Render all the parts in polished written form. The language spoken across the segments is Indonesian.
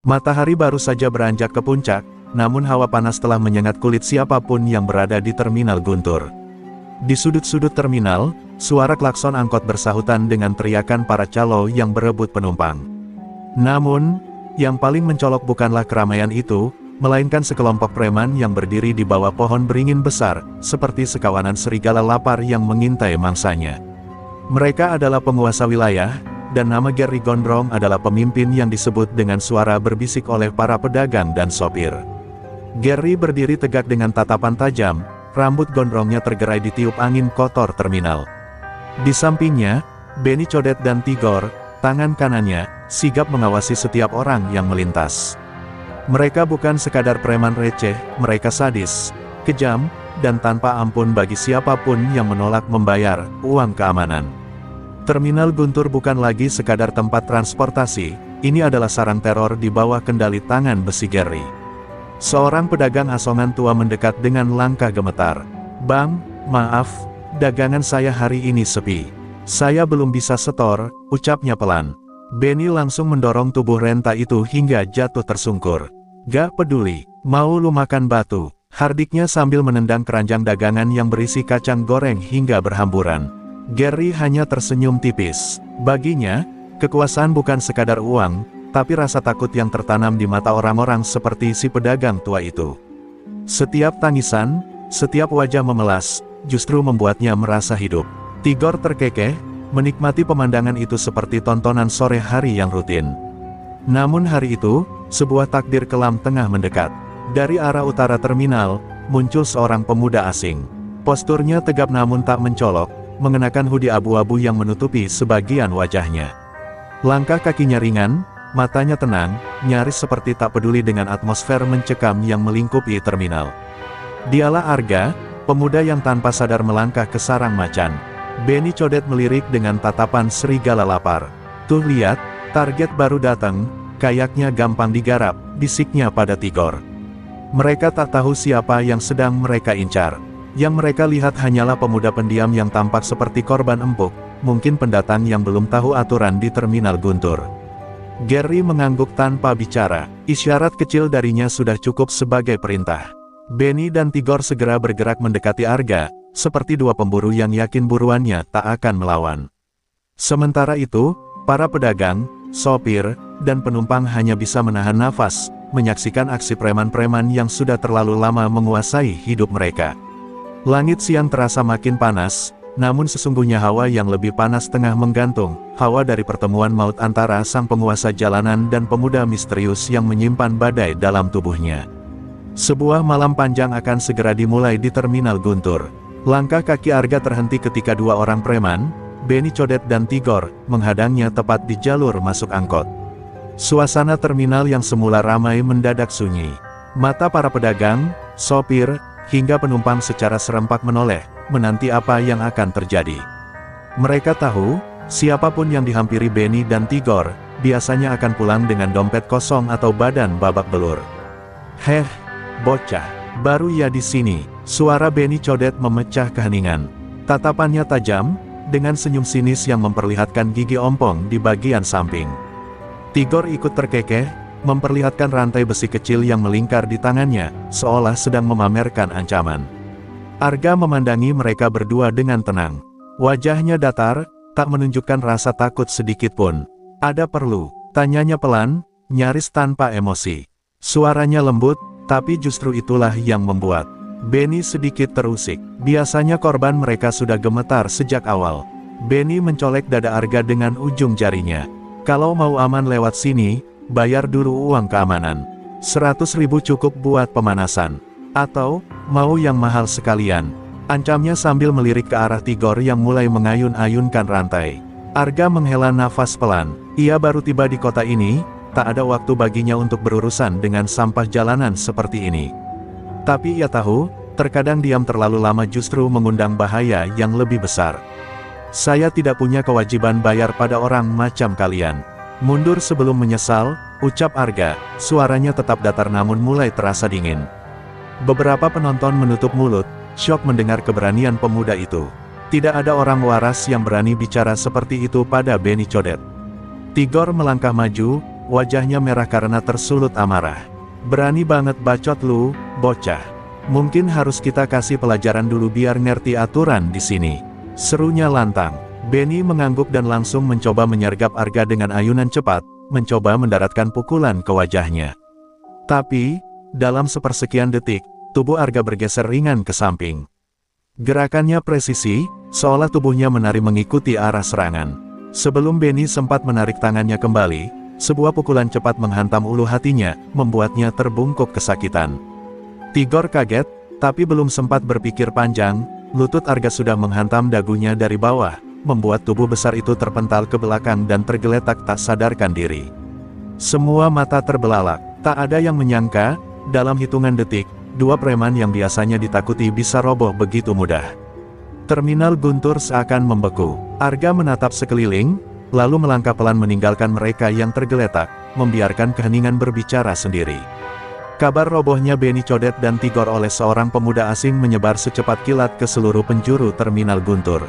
Matahari baru saja beranjak ke puncak, namun hawa panas telah menyengat kulit siapapun yang berada di Terminal Guntur. Di sudut-sudut terminal, suara klakson angkot bersahutan dengan teriakan para calo yang berebut penumpang. Namun, yang paling mencolok bukanlah keramaian itu, melainkan sekelompok preman yang berdiri di bawah pohon beringin besar, seperti sekawanan serigala lapar yang mengintai mangsanya. Mereka adalah penguasa wilayah, dan nama Gary Gondrong adalah pemimpin yang disebut dengan suara berbisik oleh para pedagang dan sopir. Gary berdiri tegak dengan tatapan tajam, rambut gondrongnya tergerai ditiup angin kotor terminal. Di sampingnya, Benny Codet dan Tigor, tangan kanannya, sigap mengawasi setiap orang yang melintas. Mereka bukan sekadar preman receh, mereka sadis, kejam, dan tanpa ampun bagi siapapun yang menolak membayar uang keamanan. Terminal Guntur bukan lagi sekadar tempat transportasi, ini adalah sarang teror di bawah kendali tangan besi Gary. Seorang pedagang asongan tua mendekat dengan langkah gemetar. "Bang, maaf, dagangan saya hari ini sepi. Saya belum bisa setor," ucapnya pelan. Benny langsung mendorong tubuh renta itu hingga jatuh tersungkur. "Gak peduli, mau lu makan batu," hardiknya sambil menendang keranjang dagangan yang berisi kacang goreng hingga berhamburan. Gary hanya tersenyum tipis. Baginya, kekuasaan bukan sekadar uang, tapi rasa takut yang tertanam di mata orang-orang seperti si pedagang tua itu. Setiap tangisan, setiap wajah memelas, justru membuatnya merasa hidup. Tigor terkekeh, menikmati pemandangan itu seperti tontonan sore hari yang rutin. Namun hari itu, sebuah takdir kelam tengah mendekat. Dari arah utara terminal, muncul seorang pemuda asing. Posturnya tegap namun tak mencolok, mengenakan hoodie abu-abu yang menutupi sebagian wajahnya. Langkah kakinya ringan, matanya tenang, nyaris seperti tak peduli dengan atmosfer mencekam yang melingkupi terminal. Dialah Arga, pemuda yang tanpa sadar melangkah ke sarang macan. Benny Codet melirik dengan tatapan serigala lapar. "Tuh lihat, target baru datang, kayaknya gampang digarap," bisiknya pada Tigor. Mereka tak tahu siapa yang sedang mereka incar. Yang mereka lihat hanyalah pemuda pendiam yang tampak seperti korban empuk, mungkin pendatang yang belum tahu aturan di Terminal Guntur. Gary mengangguk tanpa bicara, isyarat kecil darinya sudah cukup sebagai perintah. Benny dan Tigor segera bergerak mendekati Arga, seperti dua pemburu yang yakin buruannya tak akan melawan. Sementara itu, para pedagang, sopir, dan penumpang hanya bisa menahan nafas, menyaksikan aksi preman-preman yang sudah terlalu lama menguasai hidup mereka. Langit siang terasa makin panas, namun sesungguhnya hawa yang lebih panas tengah menggantung, hawa dari pertemuan maut antara sang penguasa jalanan dan pemuda misterius yang menyimpan badai dalam tubuhnya. Sebuah malam panjang akan segera dimulai di Terminal Guntur. Langkah kaki Arga terhenti ketika dua orang preman, Benny Codet dan Tigor, menghadangnya tepat di jalur masuk angkot. Suasana terminal yang semula ramai mendadak sunyi. Mata para pedagang, sopir, hingga penumpang secara serempak menoleh, menanti apa yang akan terjadi. Mereka tahu, siapapun yang dihampiri Benny dan Tigor, biasanya akan pulang dengan dompet kosong atau badan babak belur. "Heh, bocah, baru ya di sini," suara Benny Codet memecah keheningan. Tatapannya tajam, dengan senyum sinis yang memperlihatkan gigi ompong di bagian samping. Tigor ikut terkekeh, memperlihatkan rantai besi kecil yang melingkar di tangannya, seolah sedang memamerkan ancaman. Arga memandangi mereka berdua dengan tenang. Wajahnya datar, tak menunjukkan rasa takut sedikit pun. "Ada perlu?" tanyanya pelan, nyaris tanpa emosi. Suaranya lembut, tapi justru itulah yang membuat Benny sedikit terusik. Biasanya korban mereka sudah gemetar sejak awal. Benny mencolek dada Arga dengan ujung jarinya. "Kalau mau aman lewat sini, bayar dulu uang keamanan. 100.000 cukup buat pemanasan. Atau, mau yang mahal sekalian?" ancamnya sambil melirik ke arah Tigor yang mulai mengayun-ayunkan rantai. Arga menghela nafas pelan. Ia baru tiba di kota ini, tak ada waktu baginya untuk berurusan dengan sampah jalanan seperti ini. Tapi ia tahu, terkadang diam terlalu lama justru mengundang bahaya yang lebih besar. "Saya tidak punya kewajiban bayar pada orang macam kalian. Mundur sebelum menyesal," ucap Arga, suaranya tetap datar namun mulai terasa dingin. Beberapa penonton menutup mulut, syok mendengar keberanian pemuda itu. Tidak ada orang waras yang berani bicara seperti itu pada Benny Codet. Tigor melangkah maju, wajahnya merah karena tersulut amarah. "Berani banget bacot lu, bocah. Mungkin harus kita kasih pelajaran dulu biar ngerti aturan di sini," serunya lantang. Benny mengangguk dan langsung mencoba menyergap Arga dengan ayunan cepat, mencoba mendaratkan pukulan ke wajahnya. Tapi, dalam sepersekian detik, tubuh Arga bergeser ringan ke samping. Gerakannya presisi, seolah tubuhnya menari mengikuti arah serangan. Sebelum Benny sempat menarik tangannya kembali, sebuah pukulan cepat menghantam ulu hatinya, membuatnya terbungkuk kesakitan. Tigor kaget, tapi belum sempat berpikir panjang, lutut Arga sudah menghantam dagunya dari bawah, membuat tubuh besar itu terpental ke belakang dan tergeletak tak sadarkan diri. Semua mata terbelalak, tak ada yang menyangka, dalam hitungan detik, dua preman yang biasanya ditakuti bisa roboh begitu mudah. Terminal Guntur seakan membeku. Arga menatap sekeliling, lalu melangkah pelan meninggalkan mereka yang tergeletak, membiarkan keheningan berbicara sendiri. Kabar robohnya Benny Codet dan Tigor oleh seorang pemuda asing menyebar secepat kilat ke seluruh penjuru Terminal Guntur.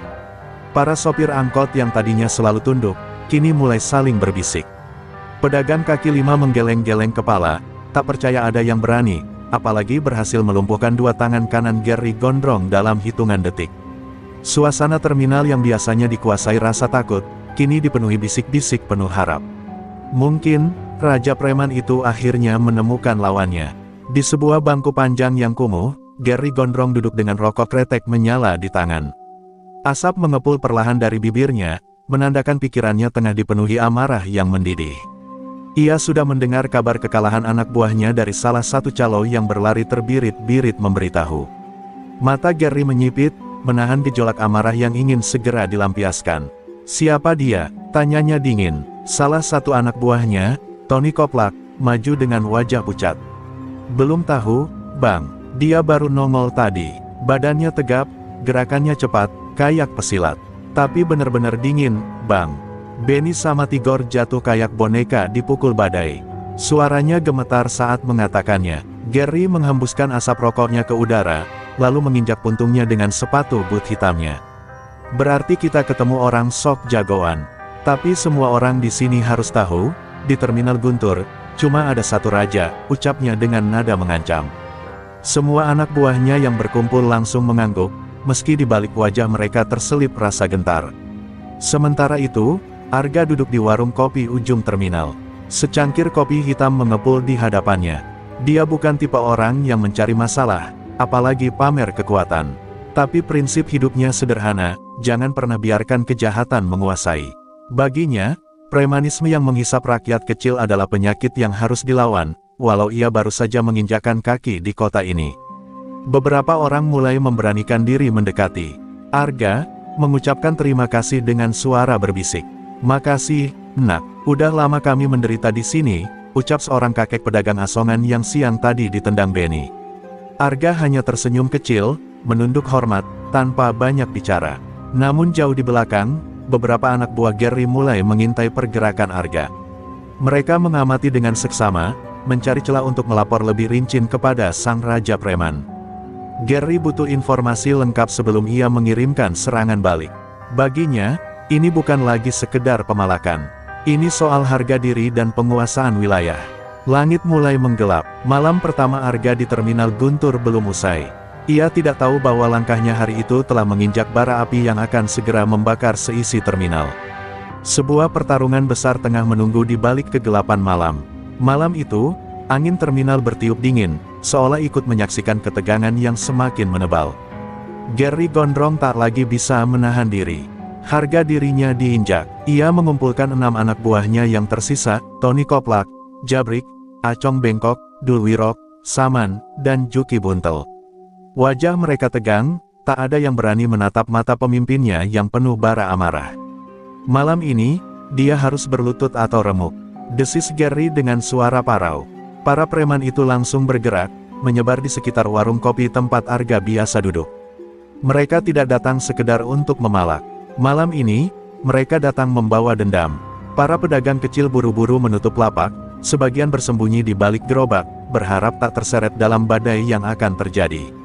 Para sopir angkot yang tadinya selalu tunduk, kini mulai saling berbisik. Pedagang kaki lima menggeleng-geleng kepala, tak percaya ada yang berani, apalagi berhasil melumpuhkan dua tangan kanan Gary Gondrong dalam hitungan detik. Suasana terminal yang biasanya dikuasai rasa takut, kini dipenuhi bisik-bisik penuh harap. Mungkin, Raja Preman itu akhirnya menemukan lawannya. Di sebuah bangku panjang yang kumuh, Gary Gondrong duduk dengan rokok kretek menyala di tangan. Asap mengepul perlahan dari bibirnya, menandakan pikirannya tengah dipenuhi amarah yang mendidih. Ia sudah mendengar kabar kekalahan anak buahnya dari salah satu calo yang berlari terbirit-birit memberitahu. Mata Gary menyipit, menahan gejolak amarah yang ingin segera dilampiaskan. "Siapa dia?" tanyanya dingin. Salah satu anak buahnya, Tony Koplak, maju dengan wajah pucat. "Belum tahu, Bang. Dia baru nongol tadi. Badannya tegap, gerakannya cepat, kayak pesilat. Tapi benar-benar dingin, Bang." Benny sama Tigor jatuh kayak boneka dipukul badai. Suaranya gemetar saat mengatakannya. Gary menghembuskan asap rokoknya ke udara, lalu menginjak puntungnya dengan sepatu boot hitamnya. "Berarti kita ketemu orang sok jagoan. Tapi semua orang di sini harus tahu, di Terminal Guntur, cuma ada satu raja," ucapnya dengan nada mengancam. Semua anak buahnya yang berkumpul langsung mengangguk, meski di balik wajah mereka terselip rasa gentar. Sementara itu, Arga duduk di warung kopi ujung terminal. Secangkir kopi hitam mengepul di hadapannya. Dia bukan tipe orang yang mencari masalah, apalagi pamer kekuatan. Tapi prinsip hidupnya sederhana, jangan pernah biarkan kejahatan menguasai. Baginya, premanisme yang menghisap rakyat kecil adalah penyakit yang harus dilawan, walau ia baru saja menginjakkan kaki di kota ini. Beberapa orang mulai memberanikan diri mendekati. Arga mengucapkan terima kasih dengan suara berbisik. "Makasih, Nak. Udah lama kami menderita di sini," ucap seorang kakek pedagang asongan yang siang tadi ditendang Benny. Arga hanya tersenyum kecil, menunduk hormat, tanpa banyak bicara. Namun jauh di belakang, beberapa anak buah Gary mulai mengintai pergerakan Arga. Mereka mengamati dengan seksama, mencari celah untuk melapor lebih rinci kepada sang Raja Preman. Gary butuh informasi lengkap sebelum ia mengirimkan serangan balik. Baginya, ini bukan lagi sekedar pemalakan. Ini soal harga diri dan penguasaan wilayah. Langit mulai menggelap. Malam pertama Arga di Terminal Guntur belum usai. Ia tidak tahu bahwa langkahnya hari itu telah menginjak bara api yang akan segera membakar seisi terminal. Sebuah pertarungan besar tengah menunggu di balik kegelapan malam. Malam itu, angin terminal bertiup dingin, seolah ikut menyaksikan ketegangan yang semakin menebal. Gary Gondrong tak lagi bisa menahan diri. Harga dirinya diinjak. Ia mengumpulkan 6 anak buahnya yang tersisa, Tony Koplak, Jabrik, Acong Bengkok, Dulwirok, Saman, dan Juki Buntel. Wajah mereka tegang, tak ada yang berani menatap mata pemimpinnya yang penuh bara amarah. Malam ini, dia harus berlutut atau remuk, desis Gary dengan suara parau. Para preman itu langsung bergerak, menyebar di sekitar warung kopi tempat Arga biasa duduk. Mereka tidak datang sekedar untuk memalak. Malam ini, mereka datang membawa dendam. Para pedagang kecil buru-buru menutup lapak, sebagian bersembunyi di balik gerobak, berharap tak terseret dalam badai yang akan terjadi.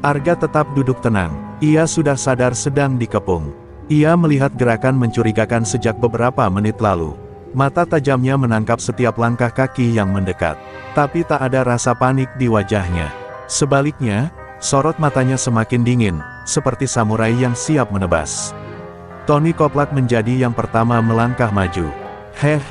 Arga tetap duduk tenang. Ia sudah sadar sedang dikepung. Ia melihat gerakan mencurigakan sejak beberapa menit lalu. Mata tajamnya menangkap setiap langkah kaki yang mendekat. Tapi tak ada rasa panik di wajahnya. Sebaliknya, sorot matanya semakin dingin, seperti samurai yang siap menebas. Tony Koplak menjadi yang pertama melangkah maju. "Heh,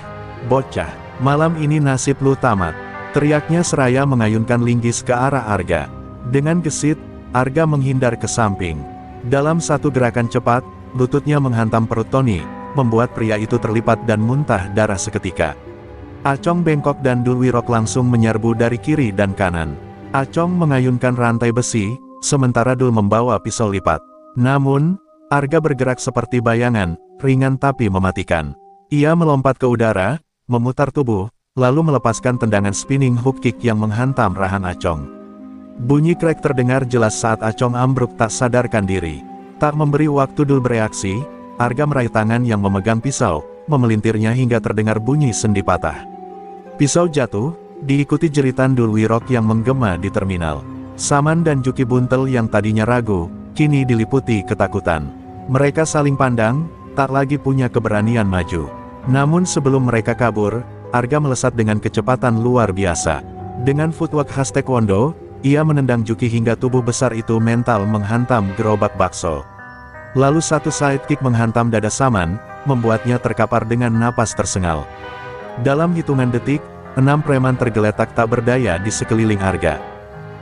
bocah, malam ini nasib lu tamat," teriaknya seraya mengayunkan linggis ke arah Arga. Dengan gesit, Arga menghindar ke samping. Dalam satu gerakan cepat, lututnya menghantam perut Tony, membuat pria itu terlipat dan muntah darah seketika. Acong bengkok dan Dul Wirok langsung menyerbu dari kiri dan kanan. Acong mengayunkan rantai besi, sementara Dul membawa pisau lipat. Namun, Arga bergerak seperti bayangan, ringan tapi mematikan. Ia melompat ke udara, memutar tubuh, lalu melepaskan tendangan spinning hook kick yang menghantam rahang Acong. Bunyi krek terdengar jelas saat Acong ambruk tak sadarkan diri. Tak memberi waktu Dul bereaksi, Arga meraih tangan yang memegang pisau, memelintirnya hingga terdengar bunyi sendi patah. Pisau jatuh, diikuti jeritan Dul Wirok yang menggema di terminal. Saman dan Juki Buntel yang tadinya ragu, kini diliputi ketakutan. Mereka saling pandang, tak lagi punya keberanian maju. Namun sebelum mereka kabur, Arga melesat dengan kecepatan luar biasa. Dengan footwork khas taekwondo, ia menendang Juki hingga tubuh besar itu mental menghantam gerobak bakso. Lalu satu sidekick menghantam dada Saman, membuatnya terkapar dengan napas tersengal. Dalam hitungan detik, 6 preman tergeletak tak berdaya di sekeliling Arga.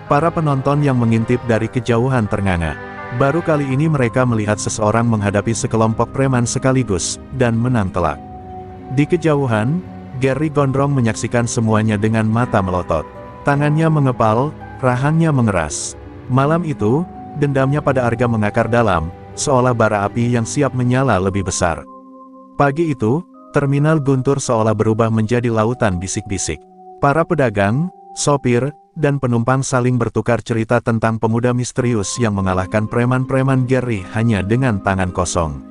Para penonton yang mengintip dari kejauhan ternganga. Baru kali ini mereka melihat seseorang menghadapi sekelompok preman sekaligus, dan menang telak. Di kejauhan, Gary Gondrong menyaksikan semuanya dengan mata melotot. Tangannya mengepal, rahangnya mengeras. Malam itu, dendamnya pada Arga mengakar dalam, seolah bara api yang siap menyala lebih besar. Pagi itu, terminal Guntur seolah berubah menjadi lautan bisik-bisik. Para pedagang, sopir, dan penumpang saling bertukar cerita tentang pemuda misterius yang mengalahkan preman-preman Gary hanya dengan tangan kosong.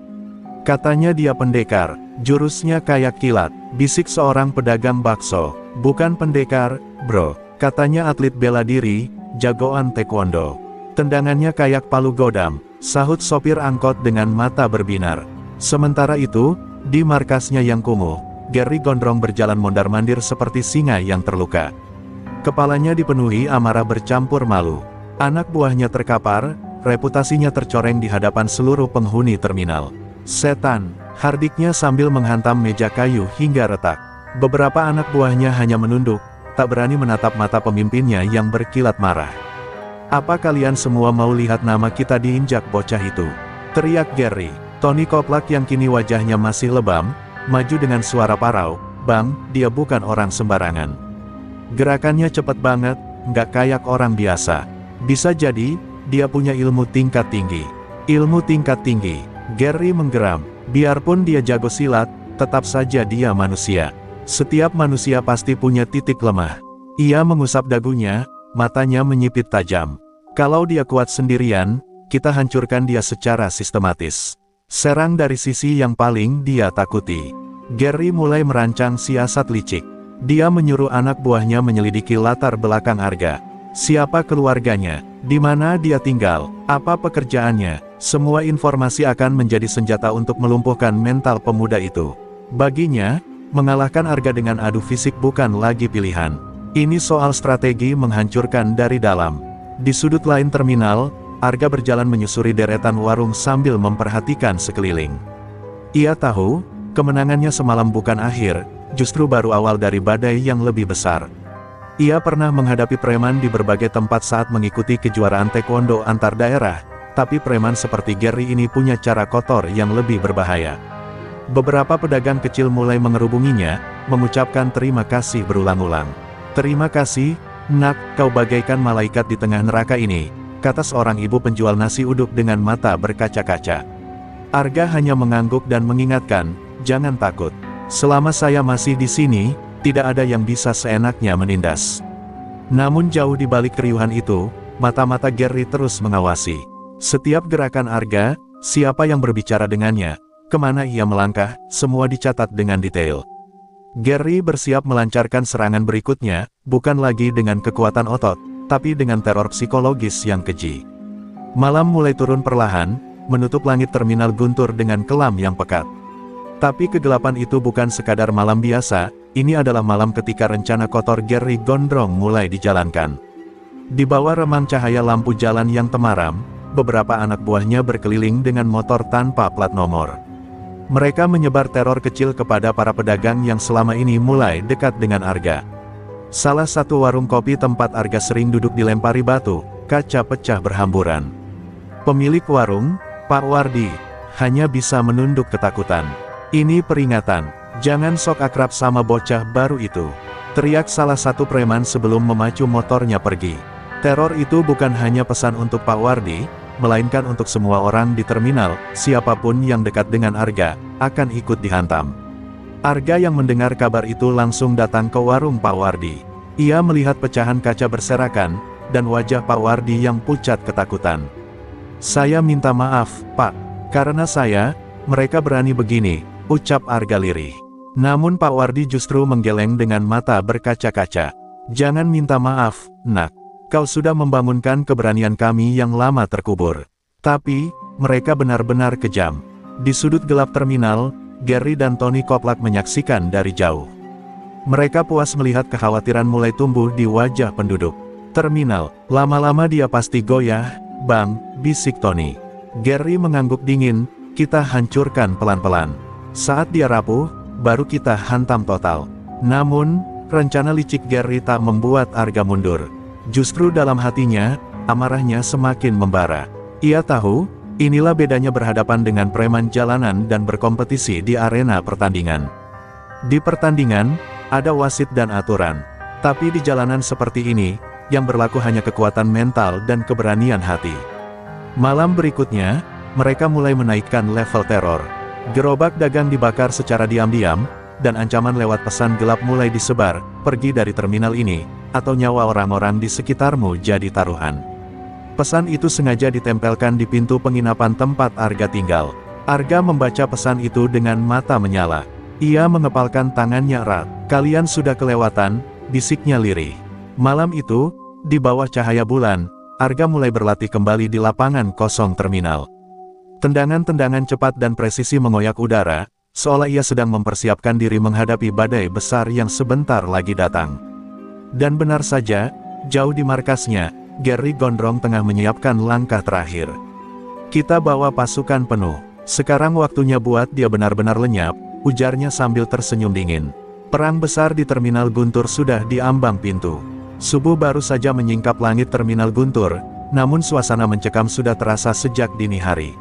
Katanya dia pendekar, jurusnya kayak kilat, bisik seorang pedagang bakso. Bukan pendekar, bro, katanya atlet bela diri, jagoan taekwondo. Tendangannya kayak palu godam, sahut sopir angkot dengan mata berbinar. Sementara itu, di markasnya yang kumuh, Gary Gondrong berjalan mondar-mandir seperti singa yang terluka. Kepalanya dipenuhi amarah bercampur malu. Anak buahnya terkapar, reputasinya tercoreng di hadapan seluruh penghuni terminal. "Setan!" hardiknya sambil menghantam meja kayu hingga retak. Beberapa anak buahnya hanya menunduk, tak berani menatap mata pemimpinnya yang berkilat marah. "Apa kalian semua mau lihat nama kita diinjak bocah itu?" teriak Gary. Tony Koplak yang kini wajahnya masih lebam, maju dengan suara parau, "Bang, dia bukan orang sembarangan. Gerakannya cepat banget, nggak kayak orang biasa. Bisa jadi, dia punya ilmu tingkat tinggi." "Ilmu tingkat tinggi?" Gary menggeram. Biarpun dia jago silat, tetap saja dia manusia. Setiap manusia pasti punya titik lemah. Ia mengusap dagunya, matanya menyipit tajam. "Kalau dia kuat sendirian, kita hancurkan dia secara sistematis. Serang dari sisi yang paling dia takuti." Gary mulai merancang siasat licik. Dia menyuruh anak buahnya menyelidiki latar belakang Arga. Siapa keluarganya, di mana dia tinggal, apa pekerjaannya. Semua informasi akan menjadi senjata untuk melumpuhkan mental pemuda itu. Baginya, mengalahkan Arga dengan adu fisik bukan lagi pilihan. Ini soal strategi menghancurkan dari dalam. Di sudut lain terminal, Arga berjalan menyusuri deretan warung sambil memperhatikan sekeliling. Ia tahu, kemenangannya semalam bukan akhir, justru baru awal dari badai yang lebih besar. Ia pernah menghadapi preman di berbagai tempat saat mengikuti kejuaraan taekwondo antar daerah, tapi preman seperti Gary ini punya cara kotor yang lebih berbahaya. Beberapa pedagang kecil mulai mengerubunginya, mengucapkan terima kasih berulang-ulang. "Terima kasih, nak, kau bagaikan malaikat di tengah neraka ini," kata seorang ibu penjual nasi uduk dengan mata berkaca-kaca. Arga hanya mengangguk dan mengingatkan, "Jangan takut. Selama saya masih di sini, tidak ada yang bisa seenaknya menindas." Namun jauh di balik keriuhan itu, mata-mata Gary terus mengawasi. Setiap gerakan Arga, siapa yang berbicara dengannya, kemana ia melangkah, semua dicatat dengan detail. Gary bersiap melancarkan serangan berikutnya, bukan lagi dengan kekuatan otot, tapi dengan teror psikologis yang keji. Malam mulai turun perlahan, menutup langit terminal Guntur dengan kelam yang pekat. Tapi kegelapan itu bukan sekadar malam biasa, ini adalah malam ketika rencana kotor Gary Gondrong mulai dijalankan. Di bawah remang cahaya lampu jalan yang temaram, beberapa anak buahnya berkeliling dengan motor tanpa plat nomor. Mereka menyebar teror kecil kepada para pedagang yang selama ini mulai dekat dengan Arga. Salah satu warung kopi tempat Arga sering duduk dilempari batu, kaca pecah berhamburan. Pemilik warung, Pak Wardi, hanya bisa menunduk ketakutan. "Ini peringatan, jangan sok akrab sama bocah baru itu," teriak salah satu preman sebelum memacu motornya pergi. Teror itu bukan hanya pesan untuk Pak Wardi, melainkan untuk semua orang di terminal. Siapapun yang dekat dengan Arga, akan ikut dihantam. Arga yang mendengar kabar itu langsung datang ke warung Pak Wardi. Ia melihat pecahan kaca berserakan, dan wajah Pak Wardi yang pucat ketakutan. "Saya minta maaf, Pak. Karena mereka berani begini," ucap Arga lirih. Namun Pak Wardi justru menggeleng dengan mata berkaca-kaca. "Jangan minta maaf, Nak. Kau sudah membangunkan keberanian kami yang lama terkubur. Tapi, mereka benar-benar kejam." Di sudut gelap terminal, Gary dan Tony Koplak menyaksikan dari jauh. Mereka puas melihat kekhawatiran mulai tumbuh di wajah penduduk terminal. "Lama-lama dia pasti goyah, Bang," bisik Tony. Gary mengangguk dingin, "Kita hancurkan pelan-pelan. Saat dia rapuh, baru kita hantam total." Namun, rencana licik Gary tak membuat Arga mundur. Justru dalam hatinya, amarahnya semakin membara. Ia tahu, inilah bedanya berhadapan dengan preman jalanan dan berkompetisi di arena pertandingan. Di pertandingan, ada wasit dan aturan. Tapi di jalanan seperti ini, yang berlaku hanya kekuatan mental dan keberanian hati. Malam berikutnya, mereka mulai menaikkan level teror. Gerobak dagang dibakar secara diam-diam, dan ancaman lewat pesan gelap mulai disebar, "Pergi dari terminal ini, atau nyawa orang-orang di sekitarmu jadi taruhan." Pesan itu sengaja ditempelkan di pintu penginapan tempat Arga tinggal. Arga membaca pesan itu dengan mata menyala. Ia mengepalkan tangannya erat. "Kalian sudah kelewatan," bisiknya lirih. Malam itu, di bawah cahaya bulan, Arga mulai berlatih kembali di lapangan kosong terminal. Tendangan-tendangan cepat dan presisi mengoyak udara, seolah ia sedang mempersiapkan diri menghadapi badai besar yang sebentar lagi datang. Dan benar saja, jauh di markasnya, Gary Gondrong tengah menyiapkan langkah terakhir. "Kita bawa pasukan penuh. Sekarang waktunya buat dia benar-benar lenyap," ujarnya sambil tersenyum dingin. Perang besar di terminal Guntur sudah di ambang pintu. Subuh baru saja menyingkap langit terminal Guntur, namun suasana mencekam sudah terasa sejak dini hari.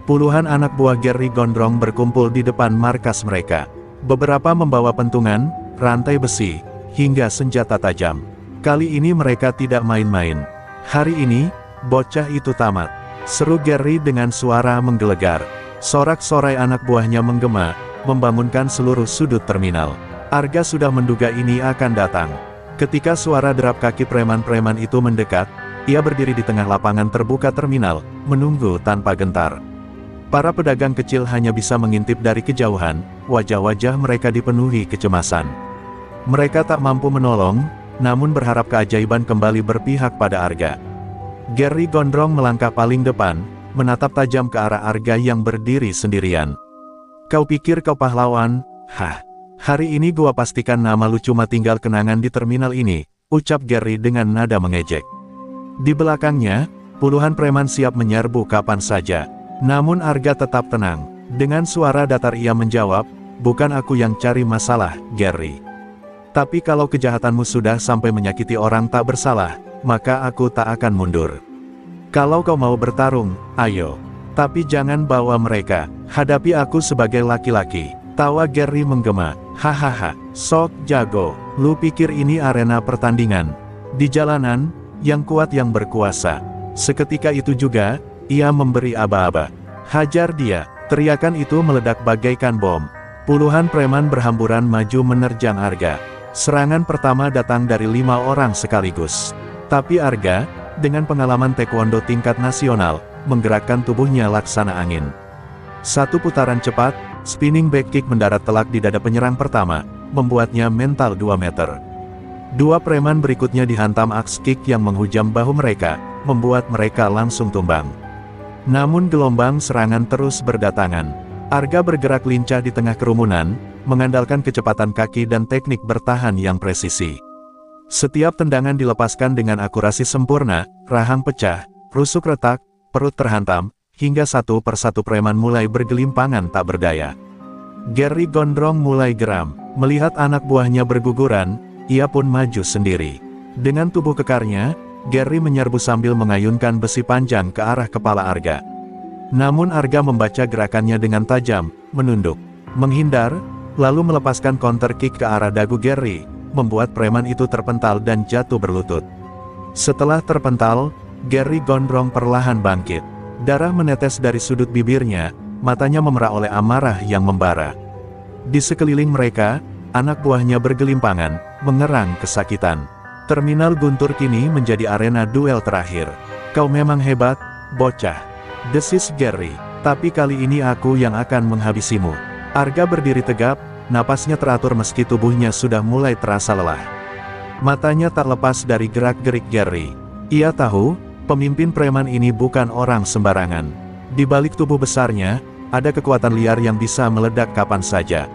Puluhan anak buah Gary Gondrong berkumpul di depan markas mereka. Beberapa membawa pentungan, rantai besi, hingga senjata tajam. Kali ini mereka tidak main-main. "Hari ini, bocah itu tamat," seru Gary dengan suara menggelegar. Sorak-sorai anak buahnya menggema, membangunkan seluruh sudut terminal. Arga sudah menduga ini akan datang. Ketika suara derap kaki preman-preman itu mendekat, ia berdiri di tengah lapangan terbuka terminal, menunggu tanpa gentar. Para pedagang kecil hanya bisa mengintip dari kejauhan, wajah-wajah mereka dipenuhi kecemasan. Mereka tak mampu menolong, namun berharap keajaiban kembali berpihak pada Arga. Gary Gondrong melangkah paling depan, menatap tajam ke arah Arga yang berdiri sendirian. "Kau pikir kau pahlawan? Hah? Hari ini gua pastikan nama lu cuma tinggal kenangan di terminal ini," ucap Gary dengan nada mengejek. Di belakangnya, puluhan preman siap menyerbu kapan saja. Namun Arga tetap tenang. Dengan suara datar ia menjawab, "Bukan aku yang cari masalah, Gary. Tapi kalau kejahatanmu sudah sampai menyakiti orang tak bersalah, maka aku tak akan mundur. Kalau kau mau bertarung, ayo. Tapi jangan bawa mereka, hadapi aku sebagai laki-laki." Tawa Gary menggema. "Hahaha, sok jago. Lu pikir ini arena pertandingan? Di jalanan, yang kuat yang berkuasa." Seketika itu juga, ia memberi aba-aba. "Hajar dia!" Teriakan itu meledak bagaikan bom. Puluhan preman berhamburan maju menerjang Arga. Serangan pertama datang dari 5 orang sekaligus. Tapi Arga, dengan pengalaman taekwondo tingkat nasional, menggerakkan tubuhnya laksana angin. Satu putaran cepat, spinning back kick mendarat telak di dada penyerang pertama, membuatnya mental 2 meter. Dua preman berikutnya dihantam axe kick yang menghujam bahu mereka, membuat mereka langsung tumbang. Namun gelombang serangan terus berdatangan. Arga bergerak lincah di tengah kerumunan, mengandalkan kecepatan kaki dan teknik bertahan yang presisi. Setiap tendangan dilepaskan dengan akurasi sempurna, rahang pecah, rusuk retak, perut terhantam, hingga satu persatu preman mulai bergelimpangan tak berdaya. Gary Gondrong mulai geram. Melihat anak buahnya berguguran, ia pun maju sendiri. Dengan tubuh kekarnya, Gary menyerbu sambil mengayunkan besi panjang ke arah kepala Arga. Namun Arga membaca gerakannya dengan tajam, menunduk, menghindar, lalu melepaskan counter kick ke arah dagu Gary, membuat preman itu terpental dan jatuh berlutut. Setelah terpental, Gary Gondrong perlahan bangkit. Darah menetes dari sudut bibirnya, matanya memerah oleh amarah yang membara. Di sekeliling mereka, anak buahnya bergelimpangan, mengerang kesakitan. Terminal Guntur kini menjadi arena duel terakhir. Kau memang hebat, bocah, desis Gary. Tapi kali ini aku yang akan menghabisimu. Arga berdiri tegap, napasnya teratur meski tubuhnya sudah mulai terasa lelah. Matanya tak lepas dari gerak-gerik Gary. Ia tahu, pemimpin preman ini bukan orang sembarangan. Di balik tubuh besarnya, ada kekuatan liar yang bisa meledak kapan saja.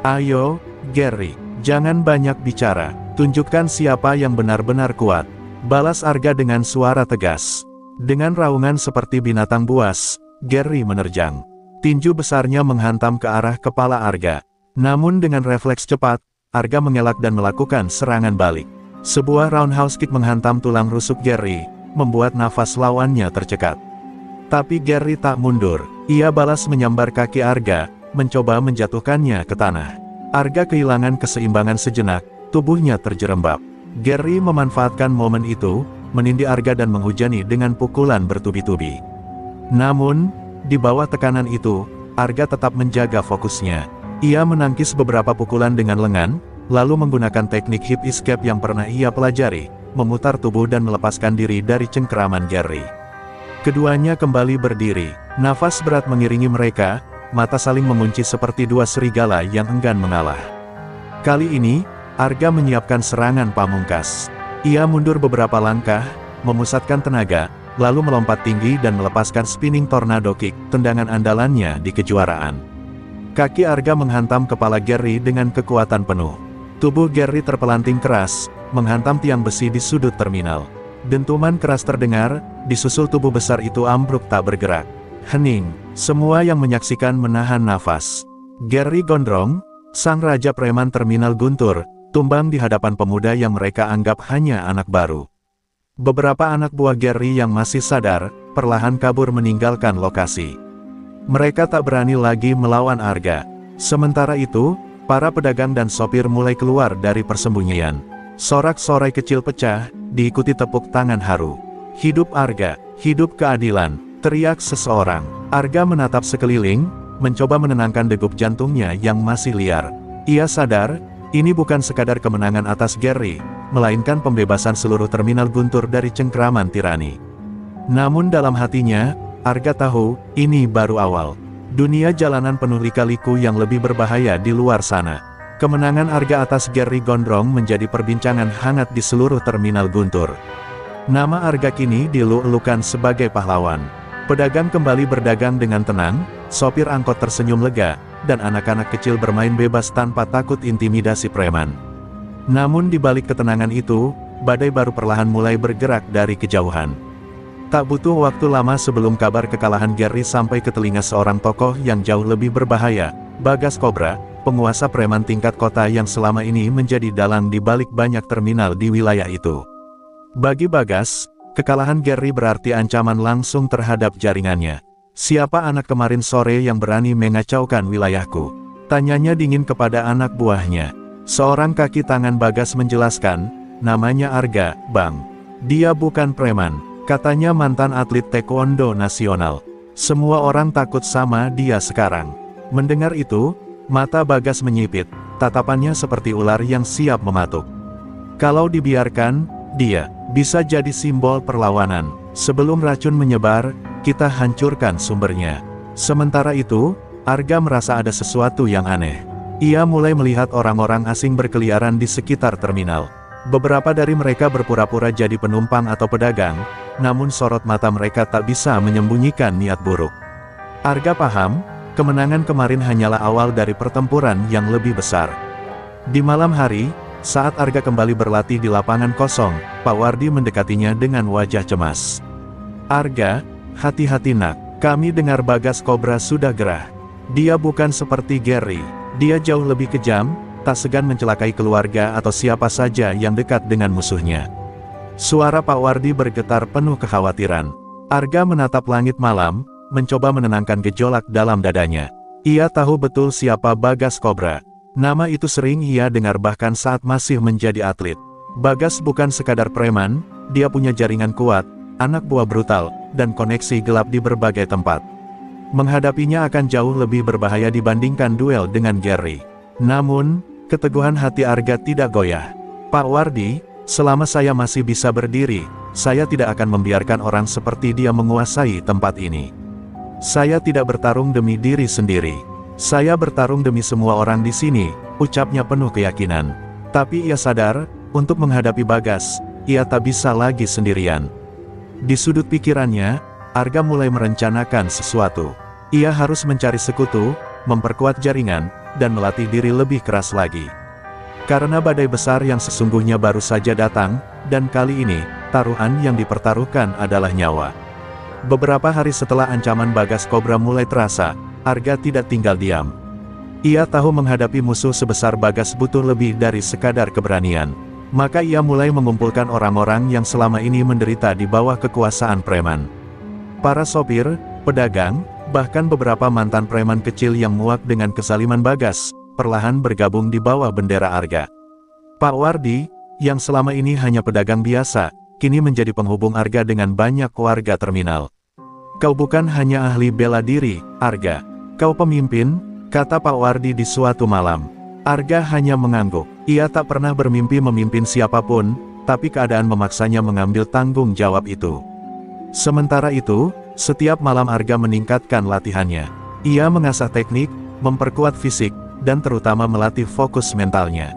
Ayo, Gary, jangan banyak bicara, tunjukkan siapa yang benar-benar kuat. Balas Arga dengan suara tegas. Dengan raungan seperti binatang buas, Gary menerjang. Tinju besarnya menghantam ke arah kepala Arga. Namun dengan refleks cepat, Arga mengelak dan melakukan serangan balik. Sebuah roundhouse kick menghantam tulang rusuk Gary, membuat nafas lawannya tercekat. Tapi Gary tak mundur. Ia balas menyambar kaki Arga, mencoba menjatuhkannya ke tanah. Arga kehilangan keseimbangan sejenak, tubuhnya terjerembab. Gary memanfaatkan momen itu, menindih Arga dan menghujani dengan pukulan bertubi-tubi. Namun, di bawah tekanan itu, Arga tetap menjaga fokusnya. Ia menangkis beberapa pukulan dengan lengan, lalu menggunakan teknik hip escape yang pernah ia pelajari, memutar tubuh dan melepaskan diri dari cengkeraman Gary. Keduanya kembali berdiri, nafas berat mengiringi mereka, mata saling mengunci seperti dua serigala yang enggan mengalah. Kali ini, Arga menyiapkan serangan pamungkas. Ia mundur beberapa langkah, memusatkan tenaga, lalu melompat tinggi dan melepaskan spinning tornado kick, tendangan andalannya di kejuaraan. Kaki Arga menghantam kepala Gary dengan kekuatan penuh. Tubuh Gary terpelanting keras, menghantam tiang besi di sudut terminal. Dentuman keras terdengar, disusul tubuh besar itu ambruk tak bergerak. Hening, semua yang menyaksikan menahan nafas. Gary Gondrong, sang raja preman terminal Guntur, tumbang di hadapan pemuda yang mereka anggap hanya anak baru. Beberapa anak buah Gary yang masih sadar, perlahan kabur meninggalkan lokasi. Mereka tak berani lagi melawan Arga. Sementara itu, para pedagang dan sopir mulai keluar dari persembunyian. Sorak-sorai kecil pecah, diikuti tepuk tangan haru. Hidup Arga, hidup keadilan, teriak seseorang. Arga menatap sekeliling, mencoba menenangkan degup jantungnya yang masih liar. Ia sadar, ini bukan sekadar kemenangan atas Gary, melainkan pembebasan seluruh terminal Guntur dari cengkeraman tirani. Namun dalam hatinya, Arga tahu, ini baru awal. Dunia jalanan penuh lika-liku yang lebih berbahaya di luar sana. Kemenangan Arga atas Gary Gondrong menjadi perbincangan hangat di seluruh terminal Guntur. Nama Arga kini dielu-elukan sebagai pahlawan. Pedagang kembali berdagang dengan tenang, sopir angkot tersenyum lega, dan anak-anak kecil bermain bebas tanpa takut intimidasi preman. Namun di balik ketenangan itu, badai baru perlahan mulai bergerak dari kejauhan. Tak butuh waktu lama sebelum kabar kekalahan Gary sampai ke telinga seorang tokoh yang jauh lebih berbahaya, Bagas Cobra, penguasa preman tingkat kota yang selama ini menjadi dalang di balik banyak terminal di wilayah itu. Bagi Bagas, kekalahan Gary berarti ancaman langsung terhadap jaringannya. Siapa anak kemarin sore yang berani mengacaukan wilayahku? Tanyanya dingin kepada anak buahnya. Seorang kaki tangan Bagas menjelaskan, namanya Arga, Bang. Dia bukan preman, katanya mantan atlet taekwondo nasional. Semua orang takut sama dia sekarang. Mendengar itu, mata Bagas menyipit, tatapannya seperti ular yang siap mematuk. Kalau dibiarkan, dia bisa jadi simbol perlawanan. Sebelum racun menyebar, kita hancurkan sumbernya. Sementara itu, Arga merasa ada sesuatu yang aneh. Ia mulai melihat orang-orang asing berkeliaran di sekitar terminal. Beberapa dari mereka berpura-pura jadi penumpang atau pedagang, namun sorot mata mereka tak bisa menyembunyikan niat buruk. Arga paham, kemenangan kemarin hanyalah awal dari pertempuran yang lebih besar. Di malam hari, saat Arga kembali berlatih di lapangan kosong, Pak Wardi mendekatinya dengan wajah cemas. "Arga, hati-hati nak, kami dengar Bagas Kobra sudah gerah. Dia bukan seperti Gary, dia jauh lebih kejam, tak segan mencelakai keluarga atau siapa saja yang dekat dengan musuhnya." Suara Pak Wardi bergetar penuh kekhawatiran. Arga menatap langit malam, mencoba menenangkan gejolak dalam dadanya. Ia tahu betul siapa Bagas Kobra. Nama itu sering ia dengar bahkan saat masih menjadi atlet. Bagas bukan sekadar preman, dia punya jaringan kuat, anak buah brutal, dan koneksi gelap di berbagai tempat. Menghadapinya akan jauh lebih berbahaya dibandingkan duel dengan Gary. Namun, keteguhan hati Arga tidak goyah. "Pak Wardi, selama saya masih bisa berdiri, saya tidak akan membiarkan orang seperti dia menguasai tempat ini. Saya tidak bertarung demi diri sendiri. Saya bertarung demi semua orang di sini," ucapnya penuh keyakinan. Tapi ia sadar, untuk menghadapi Bagas, ia tak bisa lagi sendirian. Di sudut pikirannya, Arga mulai merencanakan sesuatu. Ia harus mencari sekutu, memperkuat jaringan, dan melatih diri lebih keras lagi. Karena badai besar yang sesungguhnya baru saja datang, dan kali ini, taruhan yang dipertaruhkan adalah nyawa. Beberapa hari setelah ancaman Bagas Kobra mulai terasa, Arga tidak tinggal diam. Ia tahu menghadapi musuh sebesar Bagas butuh lebih dari sekadar keberanian. Maka ia mulai mengumpulkan orang-orang yang selama ini menderita di bawah kekuasaan preman. Para sopir, pedagang, bahkan beberapa mantan preman kecil yang muak dengan kezaliman Bagas, perlahan bergabung di bawah bendera Arga. Pak Wardi, yang selama ini hanya pedagang biasa, kini menjadi penghubung Arga dengan banyak warga terminal. "Kau bukan hanya ahli bela diri, Arga. Kau pemimpin," kata Pak Wardi di suatu malam. Arga hanya mengangguk. Ia tak pernah bermimpi memimpin siapapun, tapi keadaan memaksanya mengambil tanggung jawab itu. Sementara itu, setiap malam Arga meningkatkan latihannya. Ia mengasah teknik, memperkuat fisik, dan terutama melatih fokus mentalnya.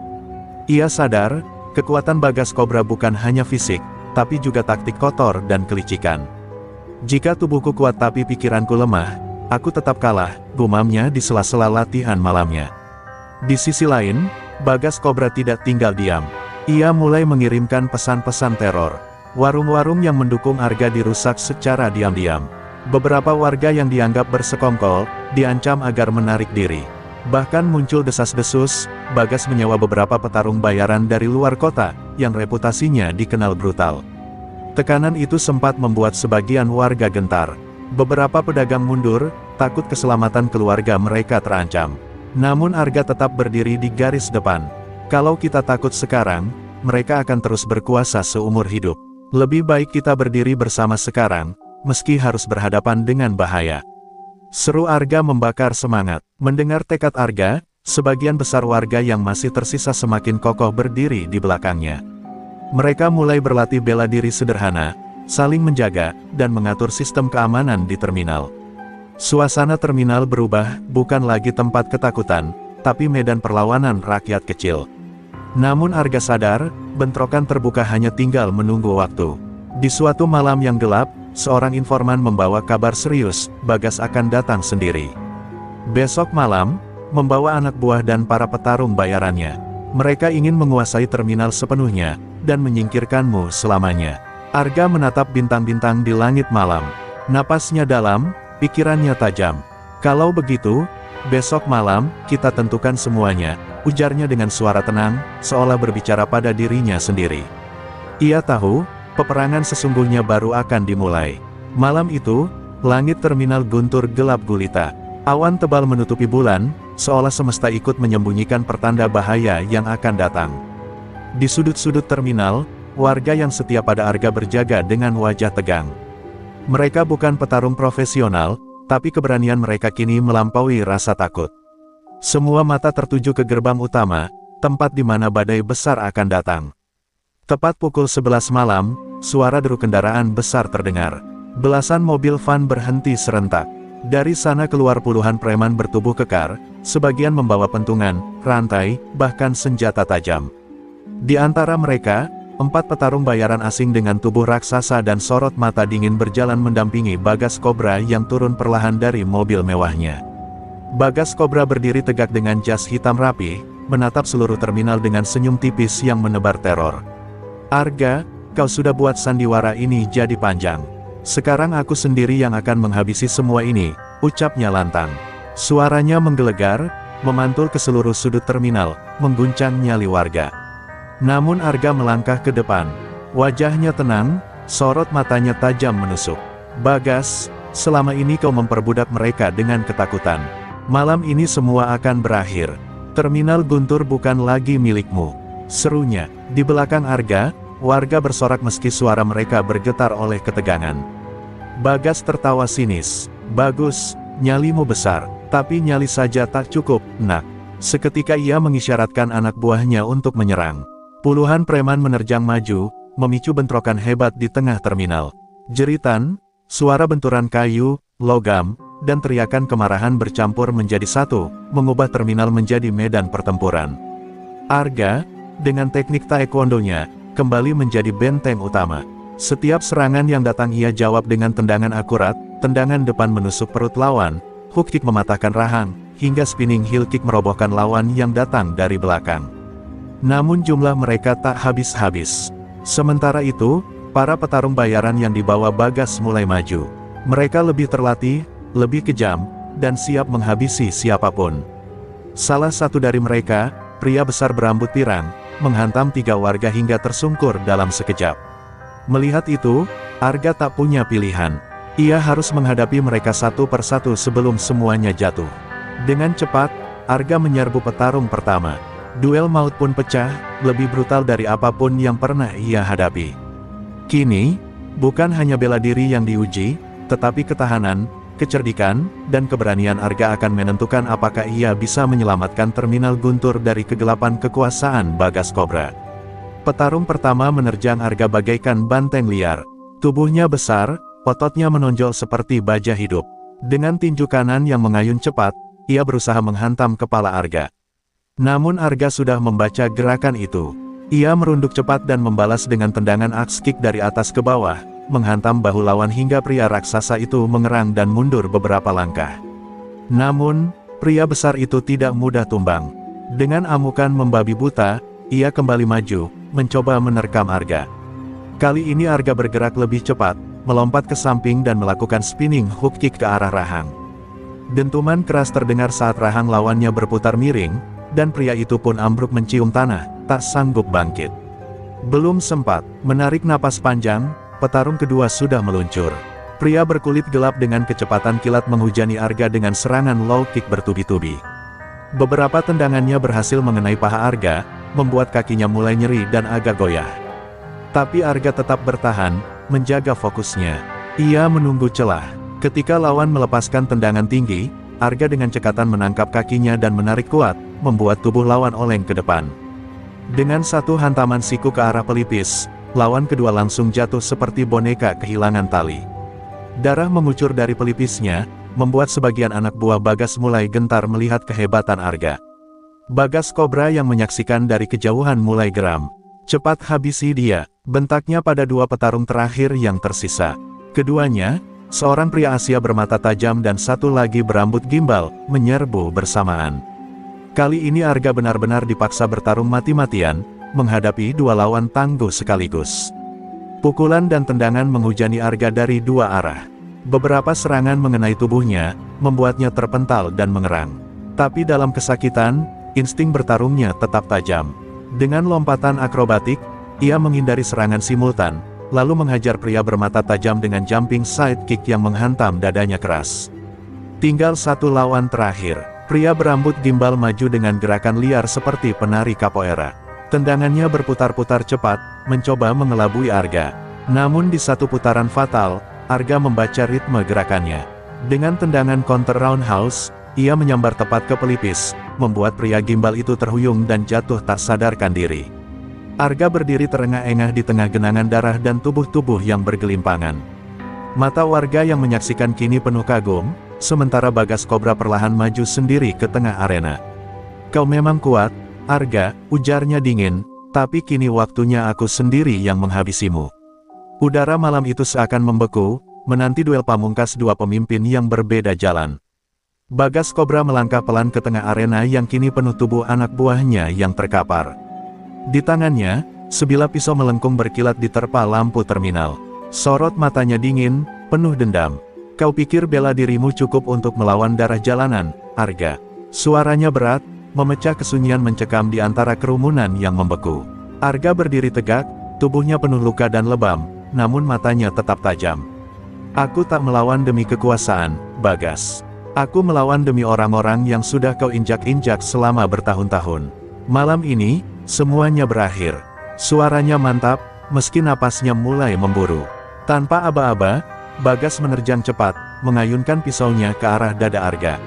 Ia sadar, kekuatan Bagas Kobra bukan hanya fisik, tapi juga taktik kotor dan kelicikan. "Jika tubuhku kuat tapi pikiranku lemah, aku tetap kalah," gumamnya di sela-sela latihan malamnya. Di sisi lain, Bagas Kobra tidak tinggal diam. Ia mulai mengirimkan pesan-pesan teror. Warung-warung yang mendukung Arga dirusak secara diam-diam. Beberapa warga yang dianggap bersekongkol, diancam agar menarik diri. Bahkan muncul desas-desus, Bagas menyewa beberapa petarung bayaran dari luar kota, yang reputasinya dikenal brutal. Tekanan itu sempat membuat sebagian warga gentar. Beberapa pedagang mundur, takut keselamatan keluarga mereka terancam. Namun Arga tetap berdiri di garis depan. "Kalau kita takut sekarang, mereka akan terus berkuasa seumur hidup. Lebih baik kita berdiri bersama sekarang, meski harus berhadapan dengan bahaya." Seru Arga membakar semangat. Mendengar tekad Arga, sebagian besar warga yang masih tersisa semakin kokoh berdiri di belakangnya. Mereka mulai berlatih bela diri sederhana, saling menjaga, dan mengatur sistem keamanan di terminal. Suasana terminal berubah, bukan lagi tempat ketakutan, tapi medan perlawanan rakyat kecil. Namun Arga sadar, bentrokan terbuka hanya tinggal menunggu waktu. Di suatu malam yang gelap, seorang informan membawa kabar serius, Bagas akan datang sendiri. Besok malam, membawa anak buah dan para petarung bayarannya. Mereka ingin menguasai terminal sepenuhnya, dan menyingkirkanmu selamanya. Arga menatap bintang-bintang di langit malam. Napasnya dalam, pikirannya tajam. "Kalau begitu, besok malam, kita tentukan semuanya," ujarnya dengan suara tenang, seolah berbicara pada dirinya sendiri. Ia tahu, peperangan sesungguhnya baru akan dimulai. Malam itu, langit terminal guntur gelap gulita. Awan tebal menutupi bulan, seolah semesta ikut menyembunyikan pertanda bahaya yang akan datang. Di sudut-sudut terminal, warga yang setia pada Arga berjaga dengan wajah tegang. Mereka bukan petarung profesional, tapi keberanian mereka kini melampaui rasa takut. Semua mata tertuju ke gerbang utama, tempat di mana badai besar akan datang. Tepat pukul 11 malam, suara deru kendaraan besar terdengar. Belasan mobil van berhenti serentak. Dari sana keluar puluhan preman bertubuh kekar, sebagian membawa pentungan, rantai, bahkan senjata tajam. Di antara mereka, 4 petarung bayaran asing dengan tubuh raksasa dan sorot mata dingin berjalan mendampingi Bagas Kobra yang turun perlahan dari mobil mewahnya. Bagas Kobra berdiri tegak dengan jas hitam rapi, menatap seluruh terminal dengan senyum tipis yang menebar teror. Arga, kau sudah buat sandiwara ini jadi panjang. Sekarang aku sendiri yang akan menghabisi semua ini, ucapnya lantang. Suaranya menggelegar, memantul ke seluruh sudut terminal, mengguncang nyali warga. Namun Arga melangkah ke depan. Wajahnya tenang, sorot matanya tajam menusuk. Bagas, selama ini kau memperbudak mereka dengan ketakutan. Malam ini semua akan berakhir. Terminal Guntur bukan lagi milikmu, serunya. Di belakang Arga, warga bersorak meski suara mereka bergetar oleh ketegangan. Bagas tertawa sinis. Bagus, nyalimu besar, tapi nyali saja tak cukup, nak. Seketika ia mengisyaratkan anak buahnya untuk menyerang. Puluhan preman menerjang maju, memicu bentrokan hebat di tengah terminal. Jeritan, suara benturan kayu, logam, dan teriakan kemarahan bercampur menjadi satu, mengubah terminal menjadi medan pertempuran. Arga, dengan teknik taekwondonya, kembali menjadi benteng utama. Setiap serangan yang datang ia jawab dengan tendangan akurat, tendangan depan menusuk perut lawan, hook kick mematahkan rahang, hingga spinning heel kick merobohkan lawan yang datang dari belakang. Namun jumlah mereka tak habis-habis. Sementara itu, para petarung bayaran yang dibawa Bagas mulai maju. Mereka lebih terlatih, lebih kejam, dan siap menghabisi siapapun. Salah satu dari mereka, pria besar berambut pirang, menghantam 3 warga hingga tersungkur dalam sekejap. Melihat itu, Arga tak punya pilihan. Ia harus menghadapi mereka satu persatu sebelum semuanya jatuh. Dengan cepat, Arga menyerbu petarung pertama. Duel maut pun pecah, lebih brutal dari apapun yang pernah ia hadapi. Kini, bukan hanya bela diri yang diuji, tetapi ketahanan, kecerdikan, dan keberanian Arga akan menentukan apakah ia bisa menyelamatkan terminal Guntur dari kegelapan kekuasaan Bagas Kobra. Petarung pertama menerjang Arga bagaikan banteng liar. Tubuhnya besar, ototnya menonjol seperti baja hidup. Dengan tinju kanan yang mengayun cepat, ia berusaha menghantam kepala Arga. Namun Arga sudah membaca gerakan itu. Ia merunduk cepat dan membalas dengan tendangan axe kick dari atas ke bawah, menghantam bahu lawan hingga pria raksasa itu mengerang dan mundur beberapa langkah. Namun, pria besar itu tidak mudah tumbang. Dengan amukan membabi buta, ia kembali maju, mencoba menerkam Arga. Kali ini Arga bergerak lebih cepat, melompat ke samping dan melakukan spinning hook kick ke arah rahang. Dentuman keras terdengar saat rahang lawannya berputar miring, dan pria itu pun ambruk mencium tanah, tak sanggup bangkit. Belum sempat menarik napas panjang, petarung kedua sudah meluncur. Pria berkulit gelap dengan kecepatan kilat menghujani Arga dengan serangan low kick bertubi-tubi. Beberapa tendangannya berhasil mengenai paha Arga, membuat kakinya mulai nyeri dan agak goyah. Tapi Arga tetap bertahan, menjaga fokusnya. Ia menunggu celah. Ketika lawan melepaskan tendangan tinggi, Arga dengan cekatan menangkap kakinya dan menarik kuat, membuat tubuh lawan oleng ke depan. Dengan satu hantaman siku ke arah pelipis, lawan kedua langsung jatuh seperti boneka kehilangan tali. Darah mengucur dari pelipisnya, membuat sebagian anak buah Bagas mulai gentar melihat kehebatan Arga. Bagas Kobra yang menyaksikan dari kejauhan mulai geram. Cepat habisi dia, bentaknya pada 2 petarung terakhir yang tersisa. Keduanya, seorang pria Asia bermata tajam dan satu lagi berambut gimbal, menyerbu bersamaan. Kali ini Arga benar-benar dipaksa bertarung mati-matian, menghadapi 2 lawan tangguh sekaligus. Pukulan dan tendangan menghujani Arga dari 2 arah. Beberapa serangan mengenai tubuhnya, membuatnya terpental dan mengerang. Tapi dalam kesakitan, insting bertarungnya tetap tajam. Dengan lompatan akrobatik, ia menghindari serangan simultan, lalu menghajar pria bermata tajam dengan jumping side kick yang menghantam dadanya keras. Tinggal 1 lawan terakhir. Pria berambut gimbal maju dengan gerakan liar seperti penari capoeira. Tendangannya berputar-putar cepat, mencoba mengelabui Arga. Namun di satu putaran fatal, Arga membaca ritme gerakannya. Dengan tendangan counter roundhouse, ia menyambar tepat ke pelipis, membuat pria gimbal itu terhuyung dan jatuh tak sadarkan diri. Arga berdiri terengah-engah di tengah genangan darah dan tubuh-tubuh yang bergelimpangan. Mata warga yang menyaksikan kini penuh kagum, sementara Bagas Kobra perlahan maju sendiri ke tengah arena. "Kau memang kuat, Arga," ujarnya dingin, "tapi kini waktunya aku sendiri yang menghabisimu." Udara malam itu seakan membeku, menanti duel pamungkas 2 pemimpin yang berbeda jalan. Bagas Kobra melangkah pelan ke tengah arena yang kini penuh tubuh anak buahnya yang terkapar. Di tangannya, sebilah pisau melengkung berkilat diterpa lampu terminal. Sorot matanya dingin, penuh dendam. Kau pikir bela dirimu cukup untuk melawan darah jalanan, Arga? Suaranya berat, memecah kesunyian mencekam di antara kerumunan yang membeku. Arga berdiri tegak, tubuhnya penuh luka dan lebam, namun matanya tetap tajam. Aku tak melawan demi kekuasaan, Bagas. Aku melawan demi orang-orang yang sudah kau injak-injak selama bertahun-tahun. Malam ini, semuanya berakhir. Suaranya mantap, meski napasnya mulai memburu. Tanpa aba-aba, Bagas menerjang cepat, mengayunkan pisaunya ke arah dada Arga.